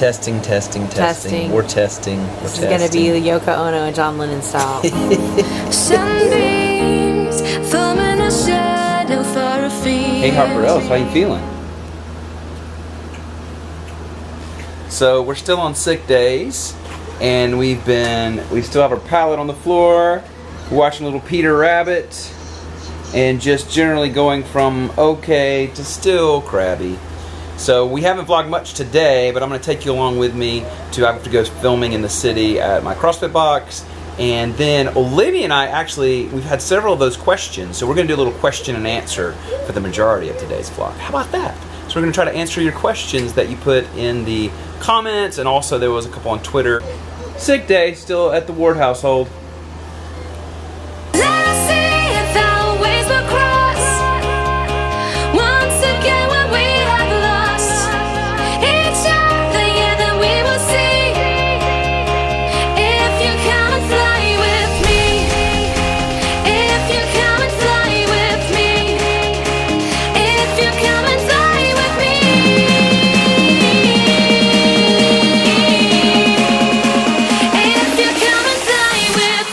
Testing. We're testing. This is gonna be the Yoko Ono and John Lennon style. Sunbeams forming a shadow for a feet. Hey Harper Ellis, how you feeling? So we're still on sick days, and we still have our pallet on the floor. We're watching Little Peter Rabbit, and just generally going from okay to still crabby. So we haven't vlogged much today, but I'm going to take you along with me to I have to go filming in the city at my CrossFit box. And then Olivia and I we've had several of those questions, so we're going to do a little question and answer for the majority of today's vlog. How about that? So we're going to try to answer your questions that you put in the comments, and also there was a couple on Twitter. Sick day still at the Ward household.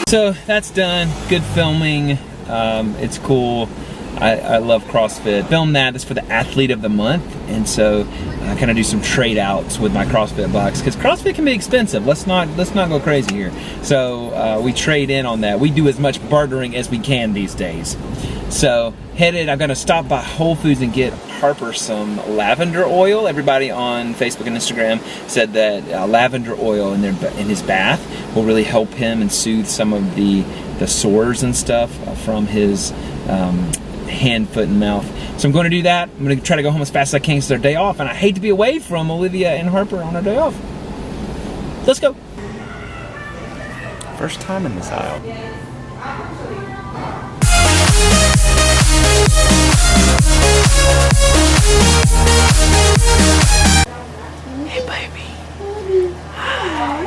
So that's done. Good filming. It's cool. I love CrossFit. Filmed that. This is for the Athlete of the Month, and so I kind of do some trade outs with my CrossFit box because CrossFit can be expensive. Let's not go crazy here. So we trade in on that. We do as much bartering as we can these days. So I'm gonna stop by Whole Foods and get Harper some lavender oil. Everybody on Facebook and Instagram said that lavender oil in his bath will really help him and soothe some of the sores and stuff from his hand, foot, and mouth. So I'm going to do that. I'm going to try to go home as fast as I can because it's their day off, and I hate to be away from Olivia and Harper on our day off. Let's go. First time in this aisle. Hey, baby. Hi.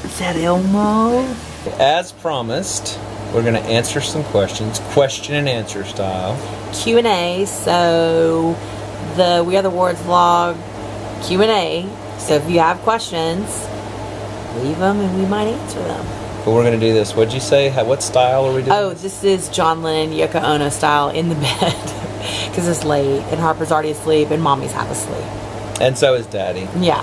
Is that Elmo? As promised, we're going to answer some questions, question and answer style. Q&A, so the We Are the Wards vlog Q&A. So if you have questions, leave them and we might answer them. But we're going to do this. What'd you say? What style are we doing? Oh, this is John Lennon, Yoko Ono style in the bed. Because it's late and Harper's already asleep and Mommy's half asleep. And so is Daddy. Yeah.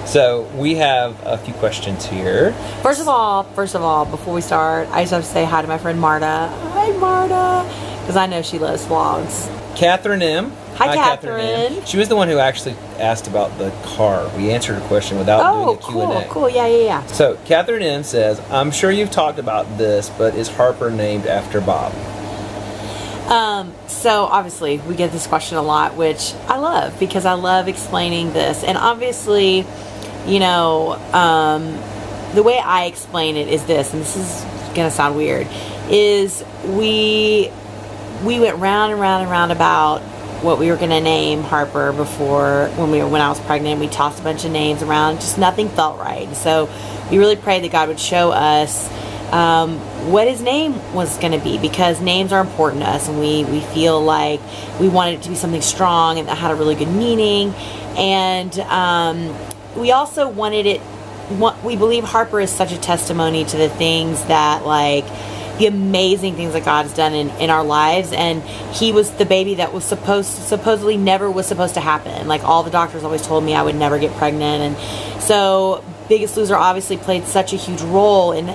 So we have a few questions here. First of all, before we start, I just have to say hi to my friend Marta. Hi, Marta. Because I know she loves vlogs. Catherine M. Hi, Catherine. M. She was the one who actually asked about the car. We answered her question without doing a Q&A. Cool. Yeah. So Catherine M. says, I'm sure you've talked about this, but is Harper named after Bob? So obviously we get this question a lot, which I love because I love explaining this. And obviously, you know, the way I explain it is this, and this is going to sound weird, is we went round and round and round about what we were going to name Harper before when I was pregnant. We tossed a bunch of names around, just nothing felt right. So we really prayed that God would show us what his name was going to be, because names are important to us, and we feel like we wanted it to be something strong and that had a really good meaning. And we also wanted it, we believe Harper is such a testimony to the things that, like, the amazing things that God has done in our lives. And he was the baby that was supposedly never was supposed to happen. Like, all the doctors always told me I would never get pregnant. And so Biggest Loser obviously played such a huge role in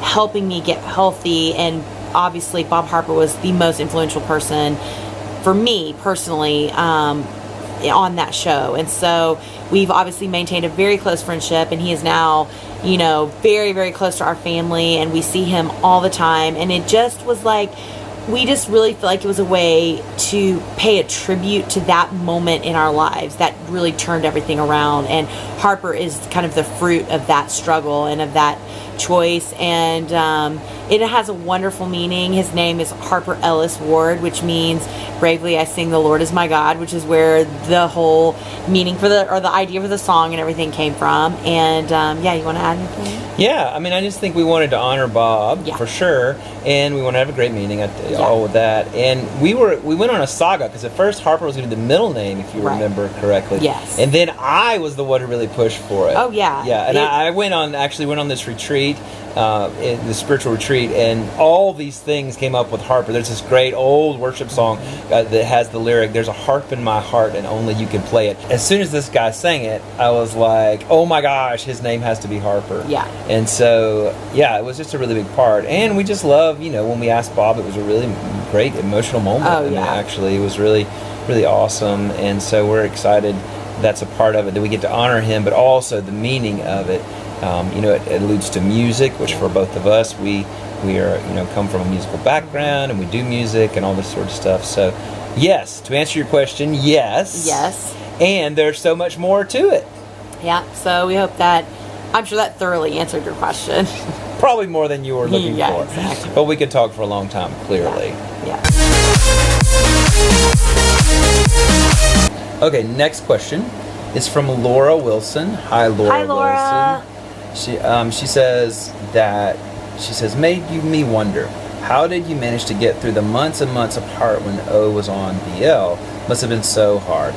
helping me get healthy. And obviously Bob Harper was the most influential person for me personally on that show. And so we've obviously maintained a very close friendship, and he is now, you know, very, very close to our family, and we see him all the time. And it just was like, we just really feel like it was a way to pay a tribute to that moment in our lives that really turned everything around. And Harper is kind of the fruit of that struggle and of that choice. And it has a wonderful meaning. His name is Harper Ellis Ward, which means bravely I sing the Lord is my God, which is where the whole meaning for the idea for the song and everything came from. And yeah, you want to add anything? Yeah, I mean, I just think we wanted to honor Bob Yeah. for sure, and we want to have a great meeting. All with that, and we went on a saga because at first Harper was going to be the middle name, if you Right. remember correctly. Yes. And then I was the one who really pushed for it. Oh, yeah. Yeah, and I went on this retreat, in the spiritual retreat, and all these things came up with Harper. There's this great old worship song that has the lyric, "There's a harp in my heart, and only you can play it." As soon as this guy sang it, I was like, "Oh my gosh, his name has to be Harper." Yeah. And so, yeah, it was just a really big part. And we just love, when we asked Bob, it was a really great emotional moment. Oh, I mean, yeah. actually, it was really, really awesome. And so we're excited that's a part of it, that we get to honor him, but also the meaning of it. It alludes to music, which for both of us, we are, come from a musical background, and we do music and all this sort of stuff. So, yes, to answer your question, yes. Yes. And there's so much more to it. Yeah. So we hope that, I'm sure that thoroughly answered your question. Probably more than you were looking Yeah, for. exactly. But we could talk for a long time, clearly. Yeah. Okay, next question is from Laura Wilson. Hi, Laura. Hi, Laura. Wilson. She says, made me wonder, how did you manage to get through the months and months apart when O was on BL? Must have been so hard.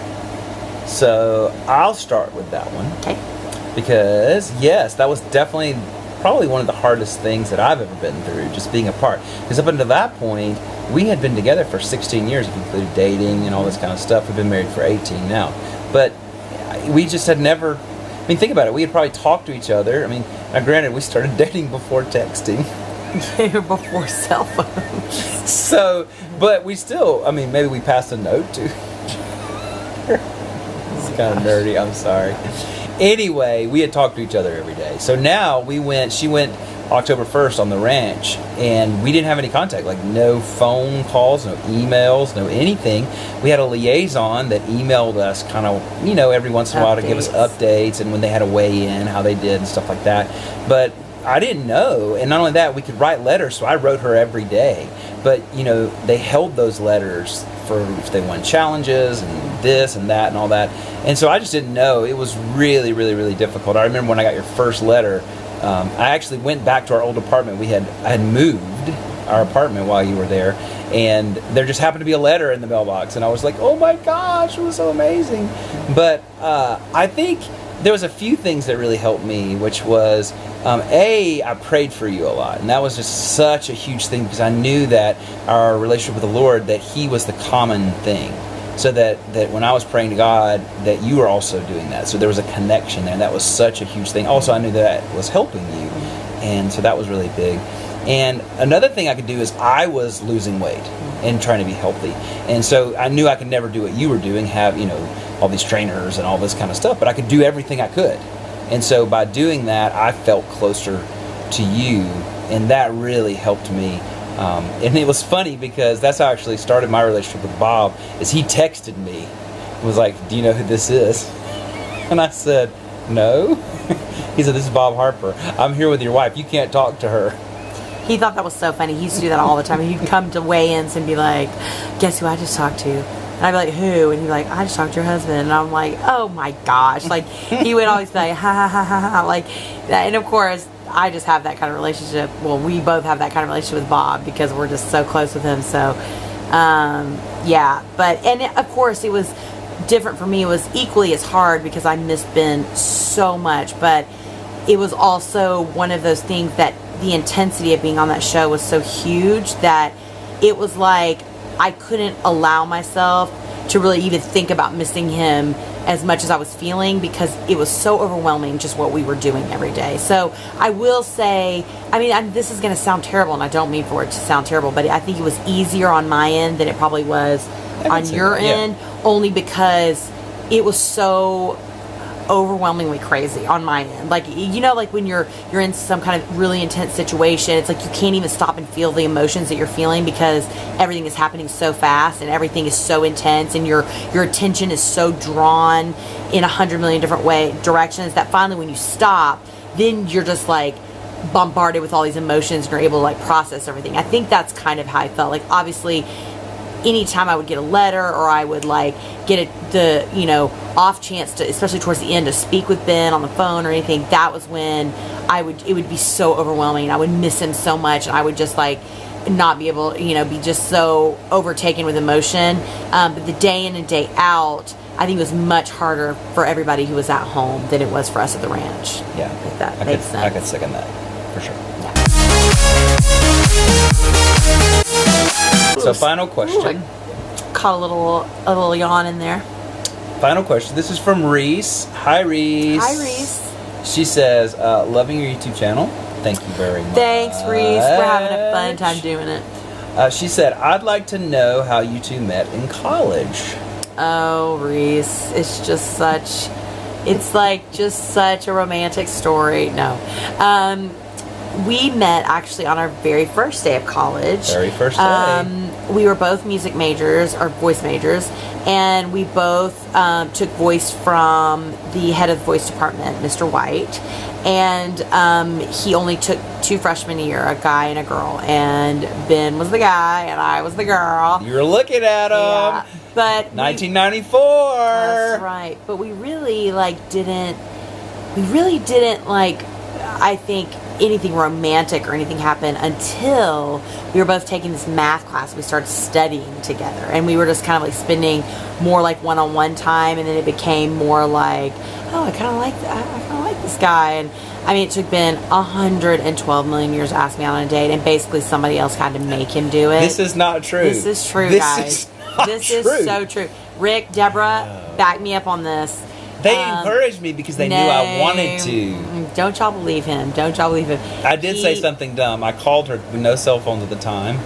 So I'll start with that one. Okay. Because, yes, that was definitely probably one of the hardest things that I've ever been through, just being apart. Because up until that point, we had been together for 16 years, if you include dating and all this kind of stuff. We've been married for 18 now. But we just had never, think about it. We had probably talked to each other. Now granted, we started dating before texting. Before cell phones. So, but we still, maybe we passed a note to. It's kind of nerdy, I'm sorry. Anyway, we had talked to each other every day. So now she went October 1st on the ranch, and we didn't have any contact, like no phone calls, no emails, no anything. We had a liaison that emailed us kind of, every once in a while to give us updates, and when they had a weigh in, how they did and stuff like that. But I didn't know, and not only that, we could write letters, so I wrote her every day. But, they held those letters for if they won challenges and this and that and all that. And so I just didn't know. It was really, really, really difficult. I remember when I got your first letter, I actually went back to our old apartment. I had moved our apartment while you were there, and there just happened to be a letter in the mailbox, and I was like, oh my gosh, it was so amazing. But I think there was a few things that really helped me, which was, I prayed for you a lot, and that was just such a huge thing, because I knew that our relationship with the Lord, that He was the common thing. So that when I was praying to God, that you were also doing that. So there was a connection there, and that was such a huge thing. Also, I knew that was helping you, and so that was really big. And another thing I could do is I was losing weight and trying to be healthy. And so I knew I could never do what you were doing, have, all these trainers and all this kind of stuff, but I could do everything I could. And so by doing that, I felt closer to you, and that really helped me. And it was funny because that's how I actually started my relationship with Bob, is he texted me, was like, do you know who this is? And I said, no. He said, this is Bob Harper. I'm here with your wife. You can't talk to her. He thought that was so funny. He used to do that all the time. He'd come to weigh-ins and be like, guess who I just talked to? And I'd be like, who? And he'd be like, I just talked to your husband. And I'm like, oh my gosh. Like, he would always be like, ha ha ha ha ha. Like, that. And of course, I just have that kind of relationship. Well, we both have that kind of relationship with Bob because we're just so close with him. So, yeah. But, and of course, it was different for me. It was equally as hard because I missed Ben so much. But it was also one of those things that the intensity of being on that show was so huge that it was like I couldn't allow myself to really even think about missing him as much as I was feeling, because it was so overwhelming just what we were doing every day. So I will say, this is going to sound terrible, and I don't mean for it to sound terrible, but I think it was easier on my end than it probably was on your end, only because it was so overwhelmingly crazy on my end. Like, like when you're in some kind of really intense situation, it's like you can't even stop and feel the emotions that you're feeling because everything is happening so fast and everything is so intense, and your attention is so drawn in 100 million different directions that finally when you stop, then you're just like bombarded with all these emotions and you're able to like process everything. I think that's kind of how I felt. Like, obviously anytime I would get a letter or I would like get the off chance to, especially towards the end, to speak with Ben on the phone or anything, that was when it would be so overwhelming and I would miss him so much and I would just like not be able, be just so overtaken with emotion. But the day in and day out, I think it was much harder for everybody who was at home than it was for us at the ranch. Yeah. If that makes sense. I could second that, for sure. Yeah. So final question. Ooh, I caught a little yawn in there. Final question. This is from Reese. Hi, Reese. Hi, Reese. She says, loving your YouTube channel. Thank you very much. Thanks, Reese. We're having a fun time doing it. She said, I'd like to know how you two met in college. Oh, Reese, it's just such a romantic story. No. We met actually on our very first day of college. Very first day. We were both music majors, or voice majors, and we both took voice from the head of the voice department, Mr. White. And he only took 2 freshmen a year, a guy and a girl. And Ben was the guy, and I was the girl. You're looking at him. Yeah, but 1994. That's right. But we really didn't I think anything romantic or anything happen until we were both taking this math class. We started studying together, and we were just kind of spending more one-on-one time, and then it became more like, oh, I kind of like this guy. And I mean, it took Ben 112 million years to ask me out on a date, and basically somebody else had to make him do it. This is not true. This is true, guys. This is so true. Rick, Deborah, back me up on this. They encouraged me because they knew I wanted to. Don't y'all believe him. I did say something dumb. I called her with no cell phones at the time.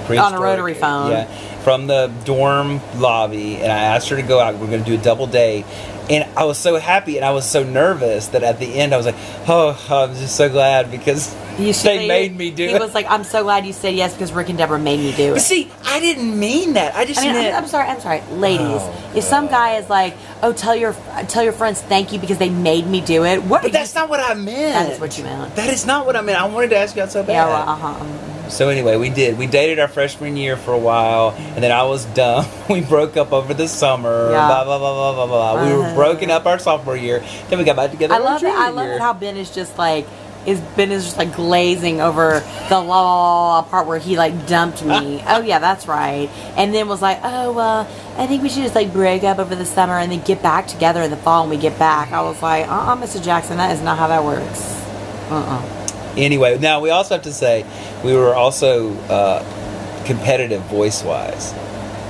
On a rotary phone. Yeah. From the dorm lobby, and I asked her to go out. We're going to do a double date. And I was so happy and I was so nervous that at the end I was like, oh, I'm just so glad because they made me do it. He was like, I'm so glad you said yes because Rick and Deborah made me do it. But see, I didn't mean that. I'm sorry. Ladies, if some guy is like, oh, tell your friends thank you because they made me do it. But that's not what I meant. That is what you meant. That is not what I meant. I wanted to ask you out so bad. Yeah, well, So anyway, we did. We dated our freshman year for a while, and then I was dumb. We broke up over the summer. Yeah. Blah, blah, blah, blah, blah, blah. We were broken up our sophomore year. Then we got back together. I love it how Ben is just glazing over the law part where he dumped me. Oh yeah, that's right. And then was like, oh well, I think we should just break up over the summer and then get back together in the fall when we get back. I was like, Mr. Jackson, that is not how that works. Anyway, now we also have to say we were also competitive voice-wise.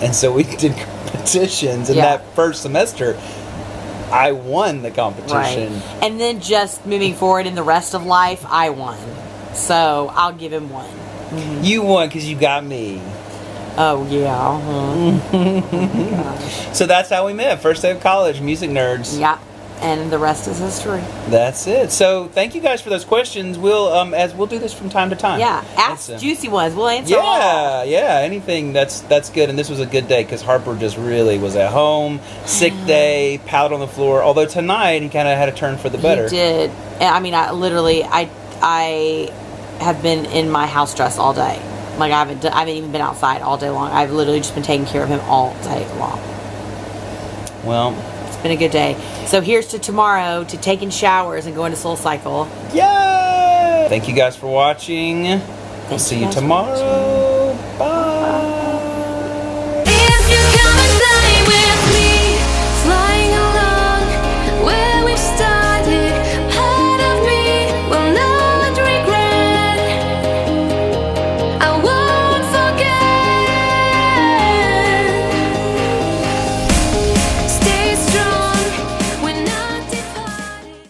And so we did competitions. And that first semester, I won the competition. Right. And then just moving forward in the rest of life, I won. So I'll give him one. Mm-hmm. You won because you got me. Oh, yeah. Uh-huh. So that's how we met. First day of college, music nerds. Yeah. And the rest is history. That's it. So thank you guys for those questions. We'll we'll do this from time to time. Yeah, ask juicy ones. We'll answer all. Yeah, anything that's good. And this was a good day because Harper just really was at home, sick day, pouted on the floor. Although tonight he kind of had a turn for the better. He did. I mean, I have been in my house dress all day. I haven't even been outside all day long. I've literally just been taking care of him all day long. Well, it's been a good day. So here's to tomorrow, to taking showers and going to Soul Cycle. Yay! Thank you guys for watching. We'll see you tomorrow.